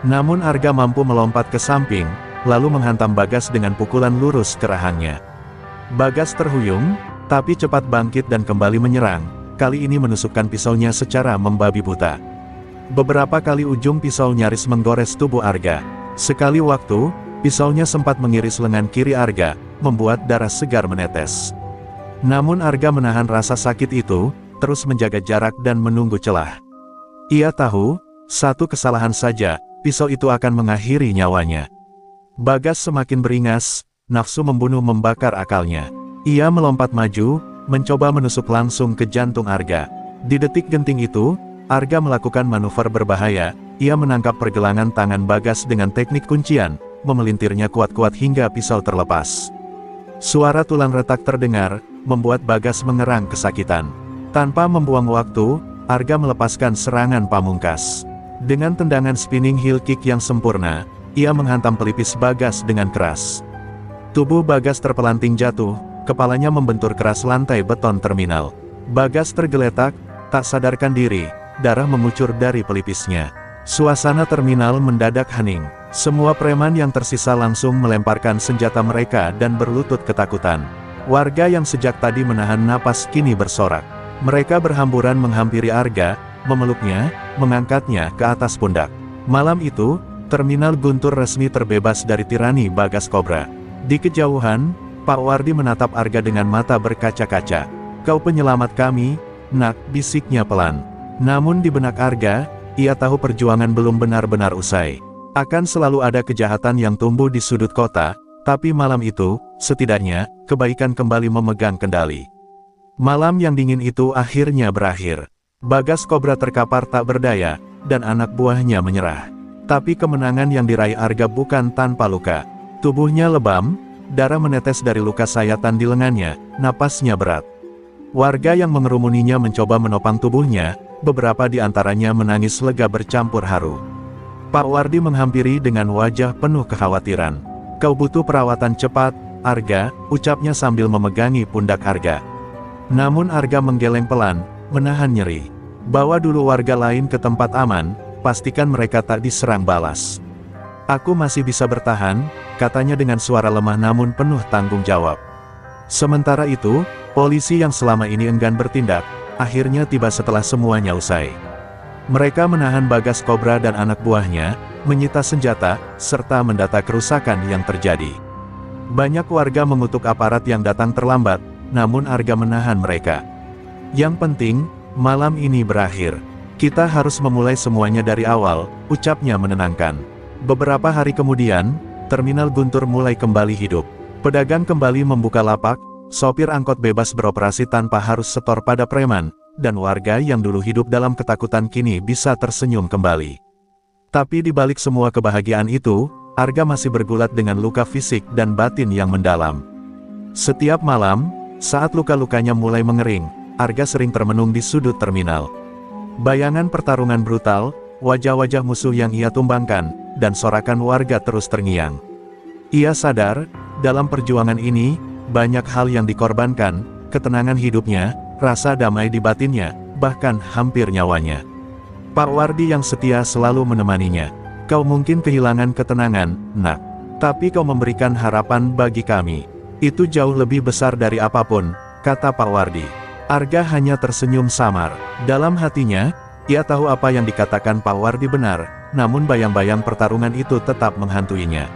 Namun Arga mampu melompat ke samping, lalu menghantam Bagas dengan pukulan lurus ke rahangnya. Bagas terhuyung, tapi cepat bangkit dan kembali menyerang, kali ini menusukkan pisaunya secara membabi buta. Beberapa kali ujung pisau nyaris menggores tubuh Arga. Sekali waktu, pisaunya sempat mengiris lengan kiri Arga, membuat darah segar menetes. Namun Arga menahan rasa sakit itu, terus menjaga jarak dan menunggu celah. Ia tahu, satu kesalahan saja, pisau itu akan mengakhiri nyawanya. Bagas semakin beringas, nafsu membunuh membakar akalnya. Ia melompat maju, mencoba menusuk langsung ke jantung Arga. Di detik genting itu, Arga melakukan manuver berbahaya. Ia menangkap pergelangan tangan Bagas dengan teknik kuncian, memelintirnya kuat-kuat hingga pisau terlepas. Suara tulang retak terdengar, membuat Bagas mengerang kesakitan. Tanpa membuang waktu, Arga melepaskan serangan pamungkas. Dengan tendangan spinning heel kick yang sempurna, ia menghantam pelipis Bagas dengan keras. Tubuh Bagas terpelanting jatuh, kepalanya membentur keras lantai beton terminal. Bagas tergeletak, tak sadarkan diri. Darah mengucur dari pelipisnya. Suasana terminal mendadak hening. Semua preman yang tersisa langsung melemparkan senjata mereka dan berlutut ketakutan. Warga yang sejak tadi menahan napas kini bersorak. Mereka berhamburan menghampiri Arga, memeluknya, mengangkatnya ke atas pundak. Malam itu, terminal Guntur resmi terbebas dari tirani Bagas Kobra. Di kejauhan, Pak Wardi menatap Arga dengan mata berkaca-kaca. "Kau penyelamat kami, Nak," bisiknya pelan. Namun di benak Arga, ia tahu perjuangan belum benar-benar usai. Akan selalu ada kejahatan yang tumbuh di sudut kota, tapi malam itu, setidaknya, kebaikan kembali memegang kendali. Malam yang dingin itu akhirnya berakhir. Bagas Kobra terkapar tak berdaya, dan anak buahnya menyerah. Tapi kemenangan yang diraih Arga bukan tanpa luka. Tubuhnya lebam, darah menetes dari luka sayatan di lengannya, napasnya berat. Warga yang mengerumuninya mencoba menopang tubuhnya, beberapa di antaranya menangis lega bercampur haru. Pak Wardi menghampiri dengan wajah penuh kekhawatiran. "Kau butuh perawatan cepat, Arga," ucapnya sambil memegangi pundak Arga. Namun Arga menggeleng pelan, menahan nyeri. "Bawa dulu warga lain ke tempat aman, pastikan mereka tak diserang balas." "Aku masih bisa bertahan," katanya dengan suara lemah namun penuh tanggung jawab. Sementara itu, polisi yang selama ini enggan bertindak, akhirnya tiba setelah semuanya usai. Mereka menahan Bagas Kobra dan anak buahnya, menyita senjata, serta mendata kerusakan yang terjadi. Banyak warga mengutuk aparat yang datang terlambat, namun Arga menahan mereka. "Yang penting, malam ini berakhir. Kita harus memulai semuanya dari awal," ucapnya menenangkan. Beberapa hari kemudian, terminal Guntur mulai kembali hidup. Pedagang kembali membuka lapak, sopir angkot bebas beroperasi tanpa harus setor pada preman, dan warga yang dulu hidup dalam ketakutan kini bisa tersenyum kembali. Tapi di balik semua kebahagiaan itu, Arga masih bergulat dengan luka fisik dan batin yang mendalam. Setiap malam, saat luka-lukanya mulai mengering, Arga sering termenung di sudut terminal. Bayangan pertarungan brutal, wajah-wajah musuh yang ia tumbangkan, dan sorakan warga terus terngiang. Ia sadar, dalam perjuangan ini, banyak hal yang dikorbankan, ketenangan hidupnya, rasa damai di batinnya, bahkan hampir nyawanya. Pak Wardi yang setia selalu menemaninya. "Kau mungkin kehilangan ketenangan, Nak. Tapi kau memberikan harapan bagi kami. Itu jauh lebih besar dari apapun," kata Pak Wardi. Arga hanya tersenyum samar. Dalam hatinya, ia tahu apa yang dikatakan Pak Wardi benar, namun bayang-bayang pertarungan itu tetap menghantuinya.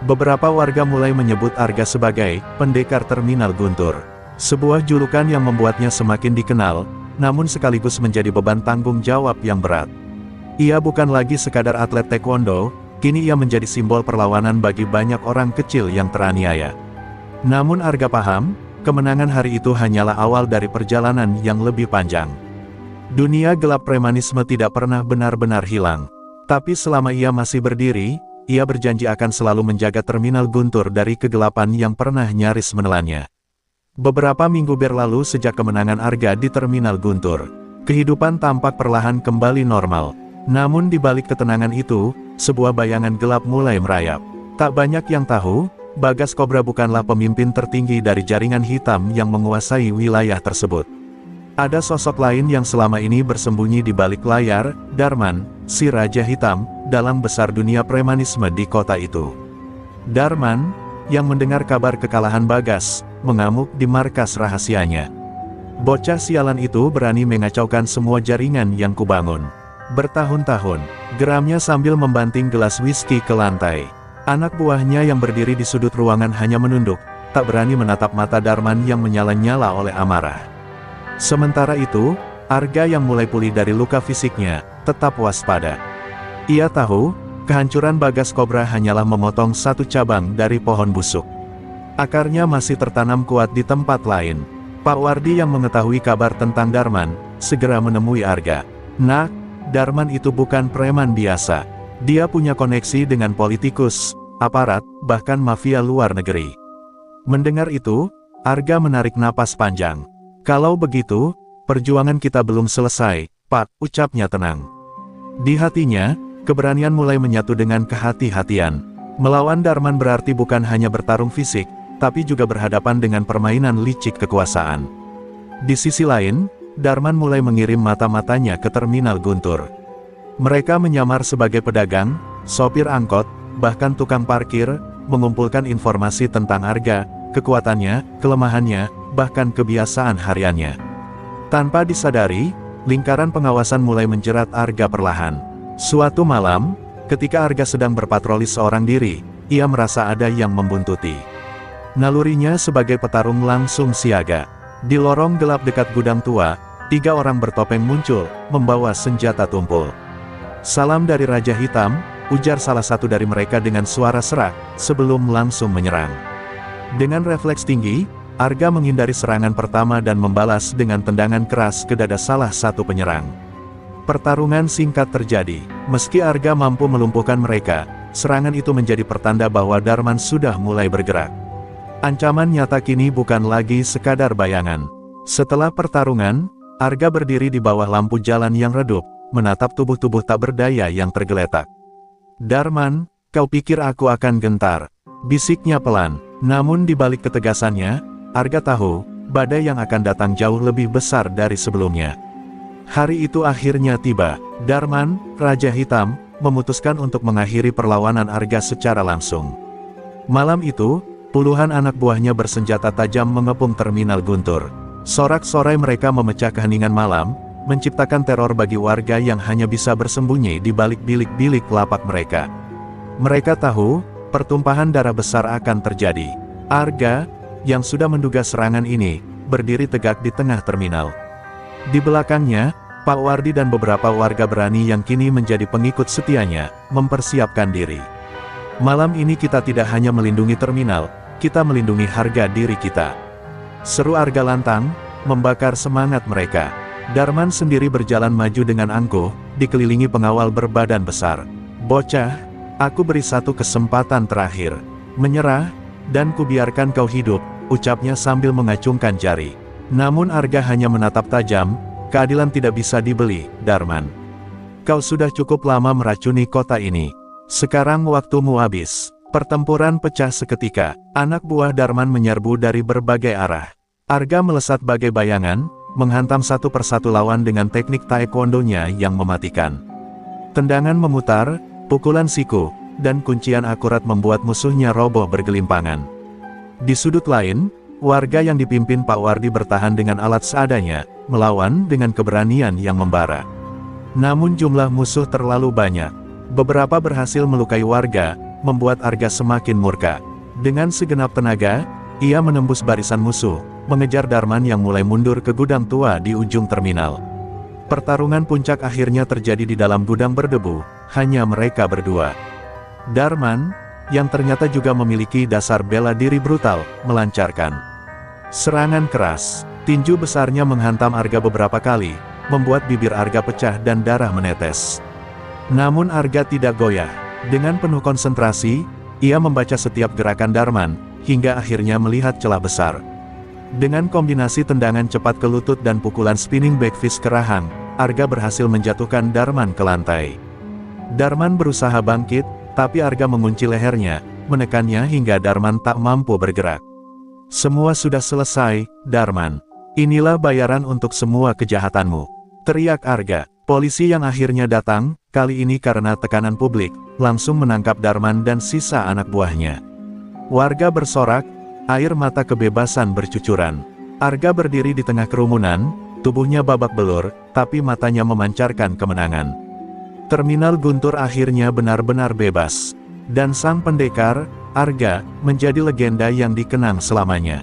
Beberapa warga mulai menyebut Arga sebagai pendekar terminal Guntur. Sebuah julukan yang membuatnya semakin dikenal, namun sekaligus menjadi beban tanggung jawab yang berat. Ia bukan lagi sekadar atlet taekwondo, kini ia menjadi simbol perlawanan bagi banyak orang kecil yang teraniaya. Namun Arga paham, kemenangan hari itu hanyalah awal dari perjalanan yang lebih panjang. Dunia gelap premanisme tidak pernah benar-benar hilang. Tapi selama ia masih berdiri, ia berjanji akan selalu menjaga terminal Guntur dari kegelapan yang pernah nyaris menelannya. Beberapa minggu berlalu sejak kemenangan Arga di terminal Guntur. Kehidupan tampak perlahan kembali normal. Namun di balik ketenangan itu, sebuah bayangan gelap mulai merayap. Tak banyak yang tahu, Bagas Kobra bukanlah pemimpin tertinggi dari jaringan hitam yang menguasai wilayah tersebut. Ada sosok lain yang selama ini bersembunyi di balik layar, Darman, si Raja Hitam, dalang besar dunia premanisme di kota itu. Darman, yang mendengar kabar kekalahan Bagas, mengamuk di markas rahasianya. Bocah sialan itu berani mengacaukan semua jaringan yang kubangun. Bertahun-tahun, geramnya sambil membanting gelas whisky ke lantai. Anak buahnya yang berdiri di sudut ruangan hanya menunduk, tak berani menatap mata Darman yang menyala-nyala oleh amarah. Sementara itu, Arga yang mulai pulih dari luka fisiknya, tetap waspada. Ia tahu, kehancuran Bagas Kobra hanyalah memotong satu cabang dari pohon busuk. Akarnya masih tertanam kuat di tempat lain. Pak Wardi yang mengetahui kabar tentang Darman, segera menemui Arga. "Nak, Darman itu bukan preman biasa. Dia punya koneksi dengan politikus, aparat, bahkan mafia luar negeri." Mendengar itu, Arga menarik napas panjang. "Kalau begitu, perjuangan kita belum selesai, Pak," ucapnya tenang. Di hatinya, keberanian mulai menyatu dengan kehati-hatian. Melawan Darman berarti bukan hanya bertarung fisik, tapi juga berhadapan dengan permainan licik kekuasaan. Di sisi lain, Darman mulai mengirim mata-matanya ke terminal Guntur. Mereka menyamar sebagai pedagang, sopir angkot, bahkan tukang parkir, mengumpulkan informasi tentang Arga, kekuatannya, kelemahannya, bahkan kebiasaan hariannya. Tanpa disadari, lingkaran pengawasan mulai menjerat Arga perlahan. Suatu malam, ketika Arga sedang berpatroli seorang diri, ia merasa ada yang membuntuti. Nalurinya sebagai petarung langsung siaga. Di lorong gelap dekat gudang tua, 3 orang bertopeng muncul, membawa senjata tumpul. "Salam dari Raja Hitam," ujar salah satu dari mereka dengan suara serak, sebelum langsung menyerang. Dengan refleks tinggi, Arga menghindari serangan pertama dan membalas dengan tendangan keras ke dada salah satu penyerang. Pertarungan singkat terjadi. Meski Arga mampu melumpuhkan mereka, serangan itu menjadi pertanda bahwa Darman sudah mulai bergerak. Ancaman nyata kini bukan lagi sekadar bayangan. Setelah pertarungan, Arga berdiri di bawah lampu jalan yang redup, menatap tubuh-tubuh tak berdaya yang tergeletak. "Darman, kau pikir aku akan gentar?" bisiknya pelan. Namun di balik ketegasannya, Arga tahu, badai yang akan datang jauh lebih besar dari sebelumnya. Hari itu akhirnya tiba. Darman, Raja Hitam, memutuskan untuk mengakhiri perlawanan Arga secara langsung. Malam itu, puluhan anak buahnya bersenjata tajam mengepung terminal Guntur. Sorak-sorai mereka memecah keheningan malam, menciptakan teror bagi warga yang hanya bisa bersembunyi di balik bilik-bilik lapak mereka. Mereka tahu, pertumpahan darah besar akan terjadi. Arga, yang sudah menduga serangan ini, berdiri tegak di tengah terminal. Di belakangnya, Pak Wardi dan beberapa warga berani yang kini menjadi pengikut setianya, mempersiapkan diri. "Malam ini kita tidak hanya melindungi terminal, kita melindungi harga diri kita," seru Arga lantang, membakar semangat mereka. Darman sendiri berjalan maju dengan angkuh, dikelilingi pengawal berbadan besar. "Bocah, aku beri satu kesempatan terakhir. Menyerah, dan kubiarkan kau hidup," ucapnya sambil mengacungkan jari. Namun Arga hanya menatap tajam. "Keadilan tidak bisa dibeli, Darman. Kau sudah cukup lama meracuni kota ini. Sekarang waktumu habis." Pertempuran pecah seketika. Anak buah Darman menyerbu dari berbagai arah. Arga melesat bagai bayangan, menghantam satu persatu lawan dengan teknik taekwondonya yang mematikan. Tendangan memutar, pukulan siku, dan kuncian akurat membuat musuhnya roboh bergelimpangan. Di sudut lain, warga yang dipimpin Pak Wardi bertahan dengan alat seadanya, melawan dengan keberanian yang membara. Namun jumlah musuh terlalu banyak. Beberapa berhasil melukai warga, membuat Arga semakin murka. Dengan segenap tenaga, ia menembus barisan musuh, mengejar Darman yang mulai mundur ke gudang tua di ujung terminal. Pertarungan puncak akhirnya terjadi di dalam gudang berdebu, hanya mereka berdua. Darman, yang ternyata juga memiliki dasar bela diri brutal, melancarkan serangan keras. Tinju besarnya menghantam Arga beberapa kali, membuat bibir Arga pecah dan darah menetes. Namun Arga tidak goyah. Dengan penuh konsentrasi, ia membaca setiap gerakan Darman, hingga akhirnya melihat celah besar. Dengan kombinasi tendangan cepat ke lutut dan pukulan spinning backfist ke rahang, Arga berhasil menjatuhkan Darman ke lantai. Darman berusaha bangkit, tapi Arga mengunci lehernya, menekannya hingga Darman tak mampu bergerak. Semua sudah selesai, Darman. Inilah bayaran untuk semua kejahatanmu, teriak Arga. Polisi yang akhirnya datang, kali ini karena tekanan publik, langsung menangkap Darman dan sisa anak buahnya. Warga bersorak, air mata kebebasan bercucuran. Arga berdiri di tengah kerumunan, tubuhnya babak belur, tapi matanya memancarkan kemenangan. Terminal Guntur akhirnya benar-benar bebas. Dan sang pendekar, Arga, menjadi legenda yang dikenang selamanya.